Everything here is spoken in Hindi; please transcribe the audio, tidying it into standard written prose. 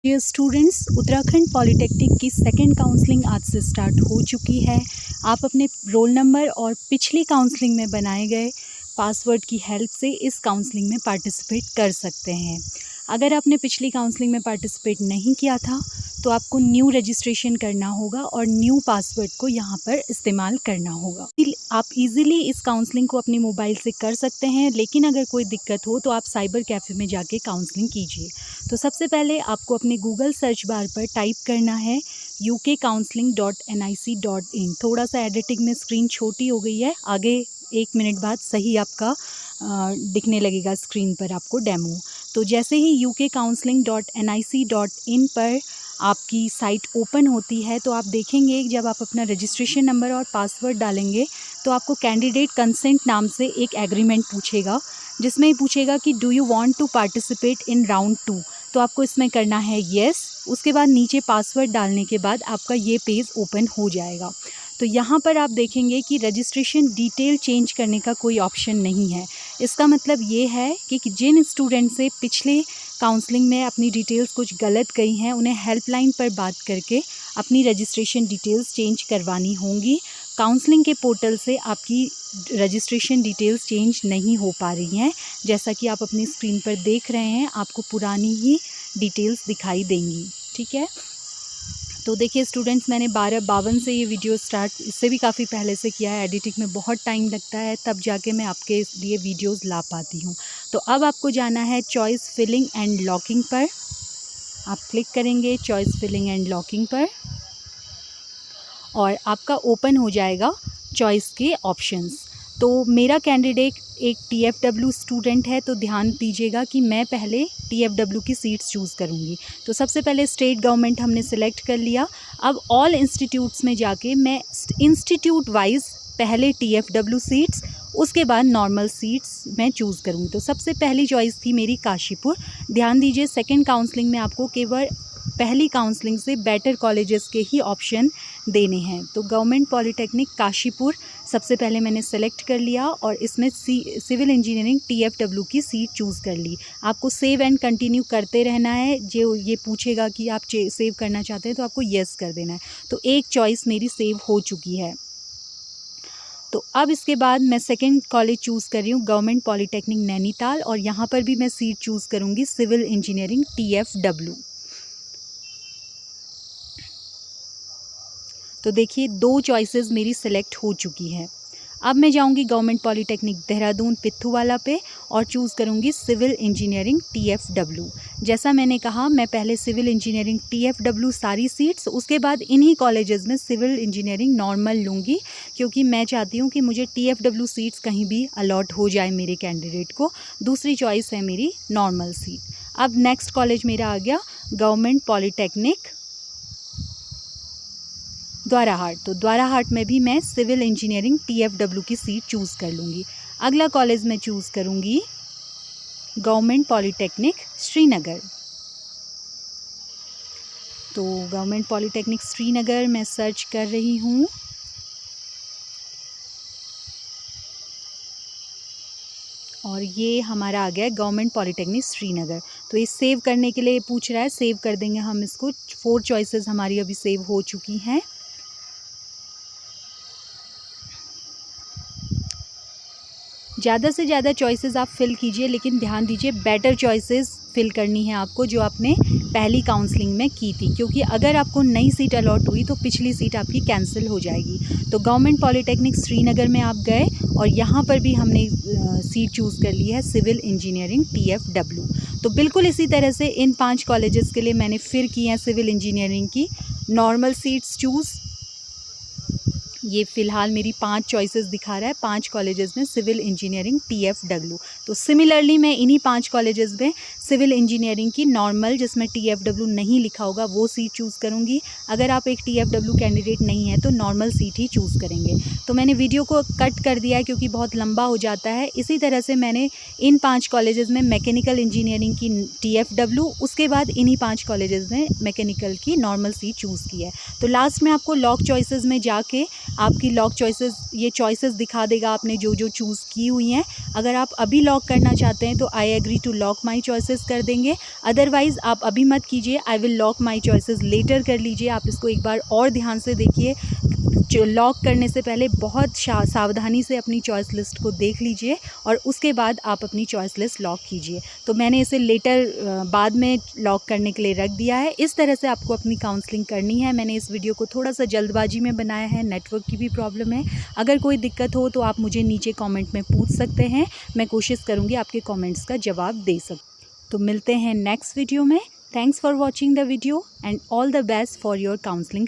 डियर स्टूडेंट्स, उत्तराखंड पॉलिटेक्निक की सेकेंड काउंसलिंग आज से स्टार्ट हो चुकी है। आप अपने रोल नंबर और पिछली काउंसलिंग में बनाए गए पासवर्ड की हेल्प से इस काउंसलिंग में पार्टिसिपेट कर सकते हैं। अगर आपने पिछली काउंसलिंग में पार्टिसिपेट नहीं किया था तो आपको न्यू रजिस्ट्रेशन करना होगा और न्यू पासवर्ड को यहाँ पर इस्तेमाल करना होगा। आप इजीली इस काउंसलिंग को अपने मोबाइल से कर सकते हैं, लेकिन अगर कोई दिक्कत हो तो आप साइबर कैफ़े में जाके काउंसलिंग कीजिए। तो सबसे पहले आपको अपने गूगल सर्च बार पर टाइप करना है ukcounseling.nic.in। थोड़ा सा एडिटिंग में स्क्रीन छोटी हो गई है, आगे 1 मिनट बाद सही आपका दिखने लगेगा स्क्रीन पर आपको डेमो। तो जैसे ही ukcounseling.nic.in पर आपकी साइट ओपन होती है तो आप देखेंगे जब आप अपना रजिस्ट्रेशन नंबर और पासवर्ड डालेंगे तो आपको कैंडिडेट कंसेंट नाम से एक एग्रीमेंट पूछेगा, जिसमें पूछेगा कि do you want to participate in round 2। तो आपको इसमें करना है येस। उसके बाद नीचे पासवर्ड डालने के बाद आपका ये पेज ओपन हो जाएगा। तो यहाँ पर आप देखेंगे कि रजिस्ट्रेशन डिटेल चेंज करने का कोई ऑप्शन नहीं है। इसका मतलब ये है कि जिन स्टूडेंट से पिछले काउंसलिंग में अपनी डिटेल्स कुछ गलत गई हैं, उन्हें हेल्पलाइन पर बात करके अपनी रजिस्ट्रेशन डिटेल्स चेंज करवानी होंगी। काउंसलिंग के पोर्टल से आपकी रजिस्ट्रेशन डिटेल्स चेंज नहीं हो पा रही हैं। जैसा कि आप अपनी स्क्रीन पर देख रहे हैं, आपको पुरानी ही डिटेल्स दिखाई देंगी। ठीक है, तो देखिए स्टूडेंट्स, मैंने 12:52 से ये वीडियो स्टार्ट, इससे भी काफ़ी पहले से किया है। एडिटिंग में बहुत टाइम लगता है, तब जाके मैं आपके लिए वीडियोस ला पाती हूँ। तो अब आपको जाना है चॉइस फिलिंग एंड लॉकिंग पर। आप क्लिक करेंगे चॉइस फिलिंग एंड लॉकिंग पर और आपका ओपन हो जाएगा चॉइस के ऑप्शंस। तो मेरा कैंडिडेट एक TFW स्टूडेंट है, तो ध्यान दीजिएगा कि मैं पहले TFW की सीट्स चूज़ करूँगी। तो सबसे पहले स्टेट गवर्नमेंट हमने सेलेक्ट कर लिया। अब ऑल इंस्टीट्यूट्स में जाके मैं इंस्टीट्यूट वाइज पहले TFW सीट्स, उसके बाद नॉर्मल सीट्स मैं चूज़ करूँगी। तो सबसे पहली चॉइस थी मेरी काशीपुर। ध्यान दीजिए, सेकेंड काउंसलिंग में आपको केवल पहली काउंसलिंग से बेटर कॉलेजेस के ही ऑप्शन देने हैं। तो गवर्नमेंट पॉलिटेक्निक काशीपुर सबसे पहले मैंने सेलेक्ट कर लिया और इसमें सिविल इंजीनियरिंग TFW की सीट चूज़ कर ली। आपको सेव एंड कंटिन्यू करते रहना है। जो ये पूछेगा कि आप सेव करना चाहते हैं तो आपको येस कर देना है। तो एक चॉइस मेरी सेव हो चुकी है। तो अब इसके बाद मैं सेकेंड कॉलेज चूज़ कर रही हूँ गवर्नमेंट पॉलिटेक्निक नैनीताल, और यहाँ पर भी मैं सीट चूज़ करूँगी सिविल इंजीनियरिंग TFW। तो देखिए 2 चॉइसेस मेरी सेलेक्ट हो चुकी है। अब मैं जाऊंगी गवर्नमेंट पॉलिटेक्निक देहरादून पिथुवाला पे और चूज़ करूंगी सिविल इंजीनियरिंग TFW। जैसा मैंने कहा, मैं पहले सिविल इंजीनियरिंग TFW सारी सीट्स, उसके बाद इन्हीं कॉलेजेस में सिविल इंजीनियरिंग नॉर्मल लूँगी, क्योंकि मैं चाहती हूँ कि मुझे TFW सीट्स कहीं भी अलॉट हो जाए मेरे कैंडिडेट को। दूसरी चॉइस है मेरी नॉर्मल सीट। अब नेक्स्ट कॉलेज मेरा आ गया गवर्नमेंट पॉलिटेक्निक द्वाराहाट। तो द्वाराहाट में भी मैं सिविल इंजीनियरिंग TFW की सीट चूज़ कर लूँगी। अगला कॉलेज मैं चूज़ करूँगी गवर्नमेंट पॉलिटेक्निक श्रीनगर। तो गवर्नमेंट पॉलिटेक्निक श्रीनगर मैं सर्च कर रही हूँ। और ये हमारा आ गया गवर्नमेंट पॉलिटेक्निक श्रीनगर। तो ये सेव करने के लिए पूछ रहा है, सेव कर देंगे हम इसको। 4 चॉइसेस हमारी अभी सेव हो चुकी हैं। ज़्यादा से ज़्यादा चॉइसेस आप फिल कीजिए, लेकिन ध्यान दीजिए बेटर चॉइसेस फिल करनी है आपको जो आपने पहली काउंसलिंग में की थी, क्योंकि अगर आपको नई सीट अलॉट हुई तो पिछली सीट आपकी कैंसिल हो जाएगी। तो गवर्नमेंट पॉलिटेक्निक श्रीनगर में आप गए और यहाँ पर भी हमने सीट चूज़ कर ली है सिविल इंजीनियरिंग TFW। तो बिल्कुल इसी तरह से इन 5 कॉलेजेस के लिए मैंने फिर की हैं सिविल इंजीनियरिंग की नॉर्मल सीट्स चूज़। ये फ़िलहाल मेरी 5 चॉइसेस दिखा रहा है, 5 कॉलेजेस में सिविल इंजीनियरिंग TFW। तो सिमिलरली मैं इन्हीं 5 कॉलेजेस में सिविल इंजीनियरिंग की नॉर्मल, जिसमें TFW नहीं लिखा होगा, वो सीट चूज़ करूँगी। अगर आप एक TFW कैंडिडेट नहीं है तो नॉर्मल सीट ही चूज़ करेंगे। तो मैंने वीडियो को कट कर दिया है क्योंकि बहुत लंबा हो जाता है। इसी तरह से मैंने इन 5 कॉलेजेस में मैकेनिकल इंजीनियरिंग की TFW, उसके बाद इन्हीं 5 कॉलेजेस में मैकेनिकल की नॉर्मल सीट चूज़ की है। तो लास्ट में आपको लॉक चॉइसेस में जाके आपकी लॉक चॉइसेस, ये चॉइसेस दिखा देगा आपने जो जो चूज़ की हुई हैं। अगर आप अभी लॉक करना चाहते हैं तो I agree to lock my choices कर देंगे, अदरवाइज़ आप अभी मत कीजिए, I will lock my choices later कर लीजिए। आप इसको एक बार और ध्यान से देखिए, जो लॉक करने से पहले बहुत सावधानी से अपनी चॉइस लिस्ट को देख लीजिए और उसके बाद आप अपनी चॉइस लिस्ट लॉक कीजिए। तो मैंने इसे लेटर बाद में लॉक करने के लिए रख दिया है। इस तरह से आपको अपनी काउंसलिंग करनी है। मैंने इस वीडियो को थोड़ा सा जल्दबाजी में बनाया है, नेटवर्क की भी प्रॉब्लम है। अगर कोई दिक्कत हो तो आप मुझे नीचे कॉमेंट में पूछ सकते हैं, मैं कोशिश करूँगी आपके कॉमेंट्स का जवाब दे सकूँ। तो मिलते हैं नेक्स्ट वीडियो में। Thanks for watching the video and all the best for your counselling.